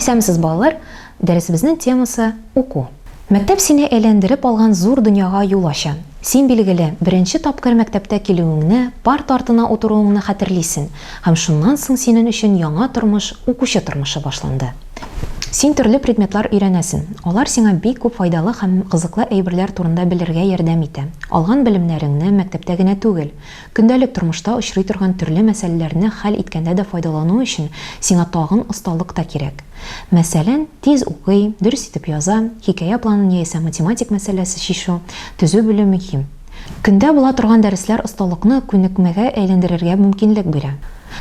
Исәмсез балалар, дәресебезнең темасы уку. Мәктәп сине әйләндереп алган зур дөньяга юл ача. Син билгеле, беренче тапкыр мәктәптә килүеңне, парт артына утыруыңны хәтерлисең, һәм шуннан соң синең өчен яңа тормыш, укучы тормышы башланды. Син төрле предметлар өйрәнәсең. Алар сиңа бик күп файдалы һәм кызыклы әйберләр турында белергә ярдәм итә. Алган белемнәреңне мәктәптә генә түгел, көндәлек тормышта очрый торган төрле мәсьәләләрне хәл иткәндә дә файдалану өчен сиңа тагын осталык та кирәк. Мәсәлән, тиз укый, дөрес итеп яза, хикәя планын яисә математик мәсьәләсе чишү, төзү белү мөһим. Көндә була торган дәресләр осталыкны күнекмәгә әйләндерергә мөмкинлек бирә.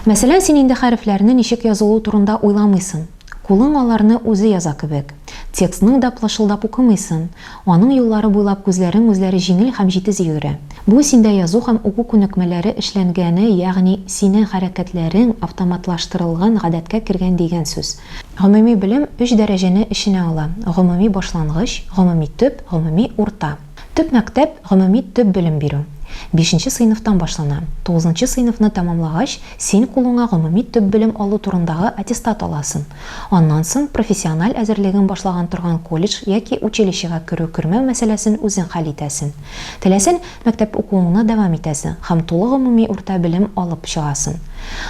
Мәсәлән, син инде хәрефләрне ничек язылу турында уйламыйсың. Кулың аларны үзе яза кебек. Текстны да плашылдап укымыйсың. Аның юллары буйлап күзләрең үзләре җиңел һәм җитез йөрә. Бу синдә язу һәм уку күнекмәләре эшләнгәне, ягъни синең хәрәкәтләрең автоматлаштырылган, гадәткә кергән дигән сүз. Гомуми белем 3 дәрәҗәне эченә ала. Гомуми башлангыч, гомуми төп, гомуми урта. Төп мәктәп гомуми төп белем бирү. 5нче сыйныфтан башлана. 9нчы сыйныфны тәмамлагач, син кулыңа гомуми төп белем алу турындагы аттестат аласың. Аннан соң профессиональ әзерлеген башлаган торган колледж яки училищега керү-кермәү мәсьәләсен үзең хәл итәсең. Теләсәң, мәктәп укуыңны дәвам итәсең һәм тулы гомуми урта белем алып чыгасың.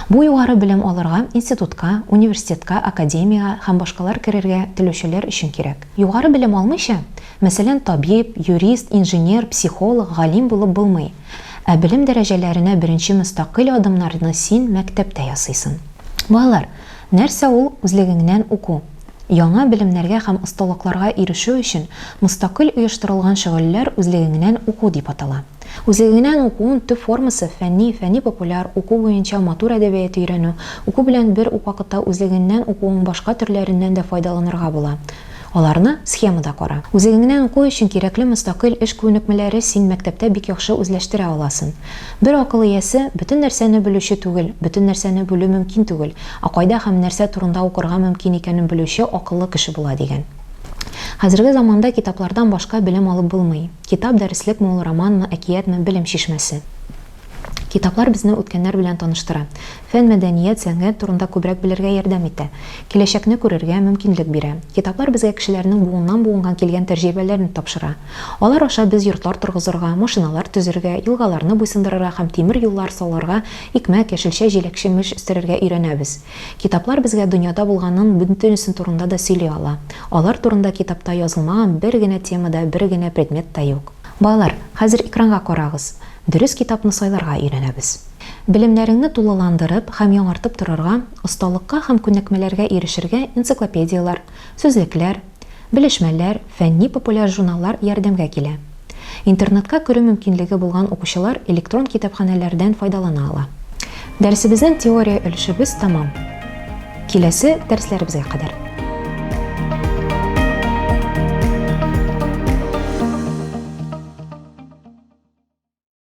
Бу югары белем алырга институтка, университетка, академияга һәм башкалар керергә теләүчеләр өчен кирәк. Югары белем алмыйча, мәсәлән, табиб, юрист, инженер, психолог, галим булып булмый. Ә белем дәрәҗәләренә беренче мөстәкыйль адымнарны син мәктәптә ясыйсың. Балалар, нәрсә ул үзлегеңнән уку? Яңа белемнәргә һәм осталыкларга ирешү өчен мөстәкыйль оештырылган шөгыльләр үзлегеңнән уку дип атала. Үзлегеңнән укуның төп формасы фәнни популяр, уку буенча матур әдәбият өйрәнү, уку белән бер үк вакытта үзлегеңнән укуның башка төрләреннән дә файдаланырга була. Аларны схемада кара. Үзлегеңнән уку өчен кирәкле мөстәкыйль эш күнекмәләре син мәктәптә бик яхшы үзләштерә аласың. Бер акыл иясе бөтен нәрсәне белүче түгел, бөтен нәрсәне белү мөмкин түгел, кайда һәм нәрсә турында укырга мөмкин икәнен белүче акыллы кеше була дигән. Хәзерге заманда китаплардан башка белем алып булмый. Китап дәреслекме, ул романмы, әкиятме, белем шишмәсе. Китаплар безне үткәннәр белән таныштыра. Фән, мәдәният, сәнгать турында күбрәк белергә ярдәм итә. Киләчәкне күрергә мөмкинлек бирә. Китаплар безгә кешеләрнең буыннан буынга килгән тәҗрибәләрен тапшыра. Алар аша без йортлар торгызырга, машиналар төзергә, елгаларны буйсындырырга һәм тимер юллар салырга, икмәк, яшелчә, җиләкче меш үстерергә өйрәнәбез. Китаплар безгә дөньяда булганның бөтенесен турында да сөйли ала. Алар турында китапта язылмаган бер генә темада, бер генә предмет та юк. Балалар, хәзер экранга карагыз. Дөрес китапны сайларга өйрәнәбез. Белемнәреңне тулыландырып һәм яңартып торырга, осталыкка һәм күнекмәләргә ирешергә энциклопедиялар, сүзлекләр, белешмәләр, фәнни популяр журналлар ярдәмгә килә. Интернетка керү мөмкинлеге булган укучылар электрон китапханәләрдән файдалана ала. Дәресебезнең теория өлешебез тамам. Киләсе дәресләребезгә кадәр.